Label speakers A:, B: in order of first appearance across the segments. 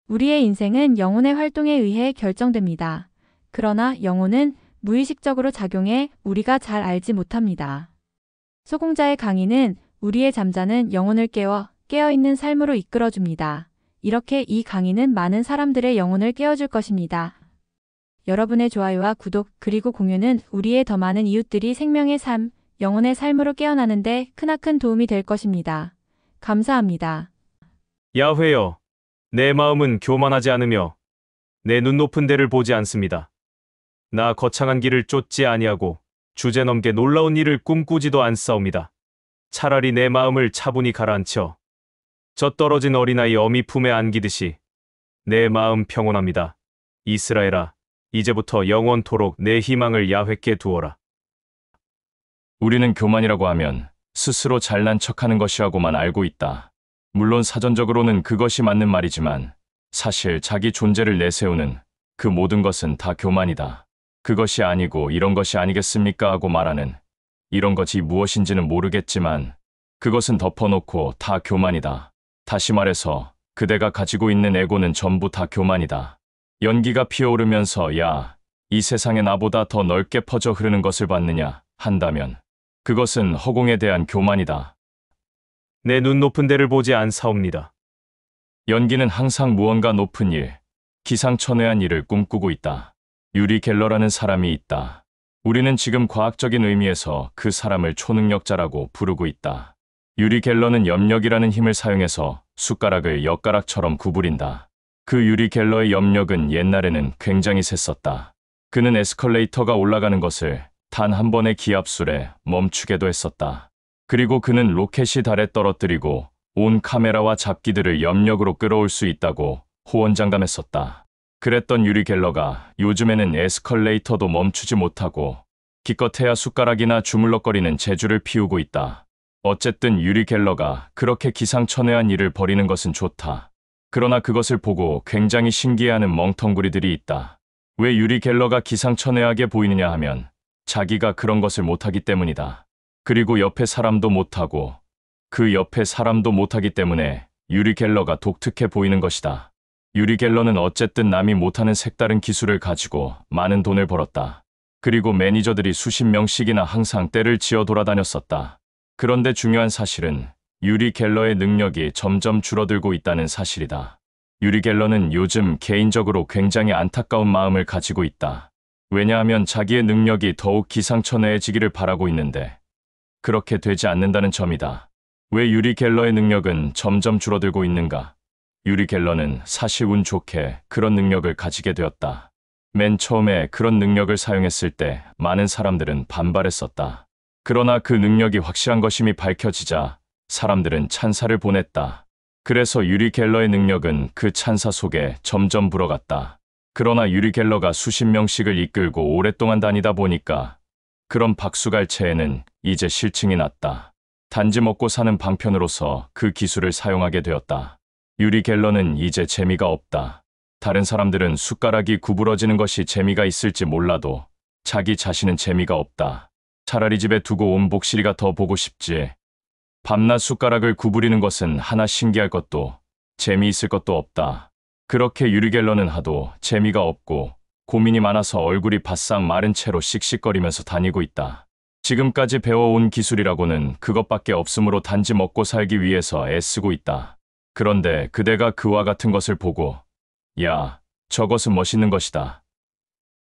A: 우리의 인생은 영혼의 활동에 의해 결정됩니다. 그러나 영혼은 무의식적으로 작용해 우리가 잘 알지 못합니다. 소공자의 강의는 우리의 잠자는 영혼을 깨어있는 삶으로 이끌어줍니다. 이렇게 이 강의는 많은 사람들의 영혼을 깨워줄 것입니다. 여러분의 좋아요와 구독 그리고 공유는 우리의 더 많은 이웃들이 생명의 삶, 영혼의 삶으로 깨어나는데 크나큰 도움이 될 것입니다. 감사합니다.
B: 야훼여, 내 마음은 교만하지 않으며 내 눈 높은 데를 보지 않습니다. 나 거창한 길을 쫓지 아니하고 주제넘게 놀라운 일을 꿈꾸지도 않사옵니다. 차라리 내 마음을 차분히 가라앉혀 저 떨어진 어린아이 어미 품에 안기듯이 내 마음 평온합니다. 이스라엘아, 이제부터 영원토록 내 희망을 야훼께 두어라.
C: 우리는 교만이라고 하면 스스로 잘난 척하는 것이라고만 알고 있다. 물론 사전적으로는 그것이 맞는 말이지만 사실 자기 존재를 내세우는 그 모든 것은 다 교만이다. 그것이 아니고 이런 것이 아니겠습니까 하고 말하는 이런 것이 무엇인지는 모르겠지만 그것은 덮어놓고 다 교만이다. 다시 말해서 그대가 가지고 있는 에고는 전부 다 교만이다. 연기가 피어오르면서 야, 이 세상에 나보다 더 넓게 퍼져 흐르는 것을 봤느냐 한다면 그것은 허공에 대한 교만이다.
B: 내 눈 높은 데를 보지 않사옵니다.
C: 연기는 항상 무언가 높은 일, 기상천외한 일을 꿈꾸고 있다. 유리 갤러라는 사람이 있다. 우리는 지금 과학적인 의미에서 그 사람을 초능력자라고 부르고 있다. 유리 갤러는 염력이라는 힘을 사용해서 숟가락을 엿가락처럼 구부린다. 그 유리 갤러의 염력은 옛날에는 굉장히 셌었다. 그는 에스컬레이터가 올라가는 것을 단 한 번의 기압술에 멈추게도 했었다. 그리고 그는 로켓이 달에 떨어뜨리고 온 카메라와 잡기들을 염력으로 끌어올 수 있다고 호언장담했었다. 그랬던 유리 갤러가 요즘에는 에스컬레이터도 멈추지 못하고 기껏해야 숟가락이나 주물럭거리는 재주를 피우고 있다. 어쨌든 유리 갤러가 그렇게 기상천외한 일을 벌이는 것은 좋다. 그러나 그것을 보고 굉장히 신기해하는 멍텅구리들이 있다. 왜 유리 갤러가 기상천외하게 보이느냐 하면 자기가 그런 것을 못하기 때문이다. 그리고 옆에 사람도 못하고 그 옆에 사람도 못하기 때문에 유리 갤러가 독특해 보이는 것이다. 유리 갤러는 어쨌든 남이 못하는 색다른 기술을 가지고 많은 돈을 벌었다. 그리고 매니저들이 수십 명씩이나 항상 떼를 지어 돌아다녔었다. 그런데 중요한 사실은 유리 갤러의 능력이 점점 줄어들고 있다는 사실이다. 유리 갤러는 요즘 개인적으로 굉장히 안타까운 마음을 가지고 있다. 왜냐하면 자기의 능력이 더욱 기상천외해지기를 바라고 있는데 그렇게 되지 않는다는 점이다. 왜 유리 갤러의 능력은 점점 줄어들고 있는가? 유리 갤러는 사실 운 좋게 그런 능력을 가지게 되었다. 맨 처음에 그런 능력을 사용했을 때 많은 사람들은 반발했었다. 그러나 그 능력이 확실한 것임이 밝혀지자 사람들은 찬사를 보냈다. 그래서 유리 갤러의 능력은 그 찬사 속에 점점 불어갔다. 그러나 유리 갤러가 수십 명씩을 이끌고 오랫동안 다니다 보니까 그런 박수갈채에는 이제 실증이 났다. 단지 먹고 사는 방편으로서 그 기술을 사용하게 되었다. 유리 갤러는 이제 재미가 없다. 다른 사람들은 숟가락이 구부러지는 것이 재미가 있을지 몰라도 자기 자신은 재미가 없다. 차라리 집에 두고 온 복실이가 더 보고 싶지. 밤낮 숟가락을 구부리는 것은 하나 신기할 것도 재미있을 것도 없다. 그렇게 유리 갤러는 하도 재미가 없고 고민이 많아서 얼굴이 바싹 마른 채로 씩씩거리면서 다니고 있다. 지금까지 배워온 기술이라고는 그것밖에 없으므로 단지 먹고 살기 위해서 애쓰고 있다. 그런데 그대가 그와 같은 것을 보고 야, 저것은 멋있는 것이다.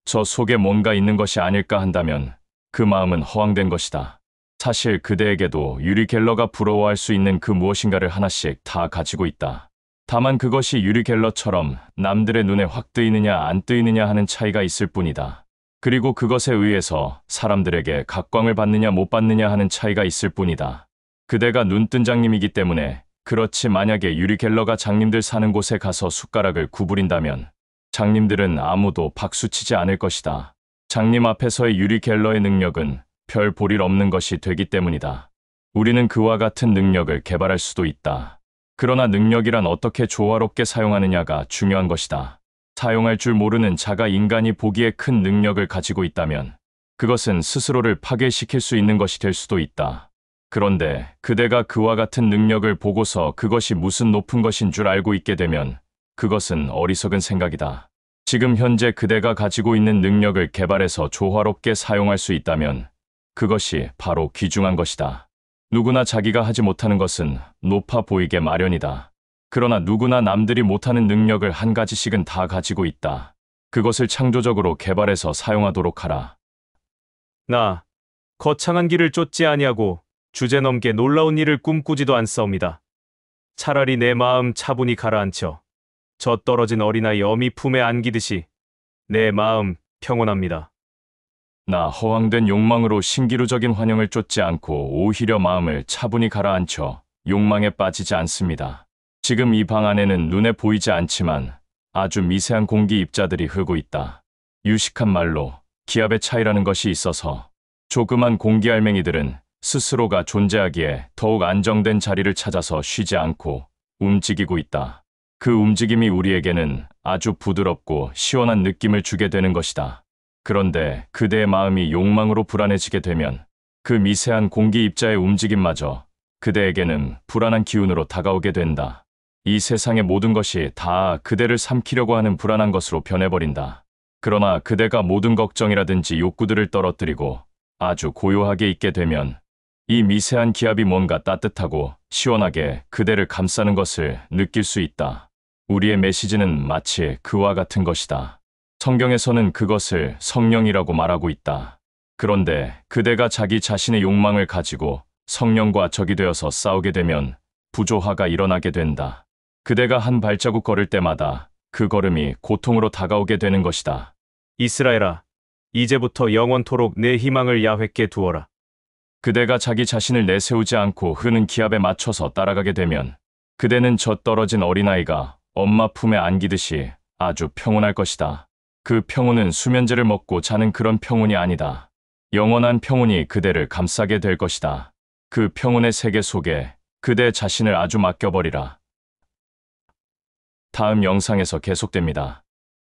C: 저 속에 뭔가 있는 것이 아닐까 한다면 그 마음은 허황된 것이다. 사실 그대에게도 유리 갤러가 부러워할 수 있는 그 무엇인가를 하나씩 다 가지고 있다. 다만 그것이 유리 갤러처럼 남들의 눈에 확 뜨이느냐 안 뜨이느냐 하는 차이가 있을 뿐이다. 그리고 그것에 의해서 사람들에게 각광을 받느냐 못 받느냐 하는 차이가 있을 뿐이다. 그대가 눈뜬 장님이기 때문에 그렇지 만약에 유리 갤러가 장님들 사는 곳에 가서 숟가락을 구부린다면 장님들은 아무도 박수치지 않을 것이다. 장님 앞에서의 유리 갤러의 능력은 별 볼일 없는 것이 되기 때문이다. 우리는 그와 같은 능력을 개발할 수도 있다. 그러나 능력이란 어떻게 조화롭게 사용하느냐가 중요한 것이다. 사용할 줄 모르는 자가 인간이 보기에 큰 능력을 가지고 있다면 그것은 스스로를 파괴시킬 수 있는 것이 될 수도 있다. 그런데 그대가 그와 같은 능력을 보고서 그것이 무슨 높은 것인 줄 알고 있게 되면 그것은 어리석은 생각이다. 지금 현재 그대가 가지고 있는 능력을 개발해서 조화롭게 사용할 수 있다면 그것이 바로 귀중한 것이다. 누구나 자기가 하지 못하는 것은 높아 보이게 마련이다. 그러나 누구나 남들이 못하는 능력을 한 가지씩은 다 가지고 있다. 그것을 창조적으로 개발해서 사용하도록 하라.
B: 나 거창한 길을 쫓지 아니하고 주제넘게 놀라운 일을 꿈꾸지도 않사옵니다. 차라리 내 마음 차분히 가라앉혀 저 떨어진 어린아이 어미 품에 안기듯이 내 마음 평온합니다.
C: 나 허황된 욕망으로 신기루적인 환영을 쫓지 않고 오히려 마음을 차분히 가라앉혀 욕망에 빠지지 않습니다. 지금 이 방 안에는 눈에 보이지 않지만 아주 미세한 공기 입자들이 흐르고 있다. 유식한 말로 기압의 차이라는 것이 있어서 조그만 공기 알맹이들은 스스로가 존재하기에 더욱 안정된 자리를 찾아서 쉬지 않고 움직이고 있다. 그 움직임이 우리에게는 아주 부드럽고 시원한 느낌을 주게 되는 것이다. 그런데 그대의 마음이 욕망으로 불안해지게 되면 그 미세한 공기 입자의 움직임마저 그대에게는 불안한 기운으로 다가오게 된다. 이 세상의 모든 것이 다 그대를 삼키려고 하는 불안한 것으로 변해버린다. 그러나 그대가 모든 걱정이라든지 욕구들을 떨어뜨리고 아주 고요하게 있게 되면 이 미세한 기압이 뭔가 따뜻하고 시원하게 그대를 감싸는 것을 느낄 수 있다. 우리의 메시지는 마치 그와 같은 것이다. 성경에서는 그것을 성령이라고 말하고 있다. 그런데 그대가 자기 자신의 욕망을 가지고 성령과 적이 되어서 싸우게 되면 부조화가 일어나게 된다. 그대가 한 발자국 걸을 때마다 그 걸음이 고통으로 다가오게 되는 것이다.
B: 이스라엘아, 이제부터 영원토록 내 희망을 야훼께 두어라.
C: 그대가 자기 자신을 내세우지 않고 흐르는 기압에 맞춰서 따라가게 되면 그대는 저 떨어진 어린아이가 엄마 품에 안기듯이 아주 평온할 것이다. 그 평온은 수면제를 먹고 자는 그런 평온이 아니다. 영원한 평온이 그대를 감싸게 될 것이다. 그 평온의 세계 속에 그대 자신을 아주 맡겨버리라. 다음 영상에서 계속됩니다.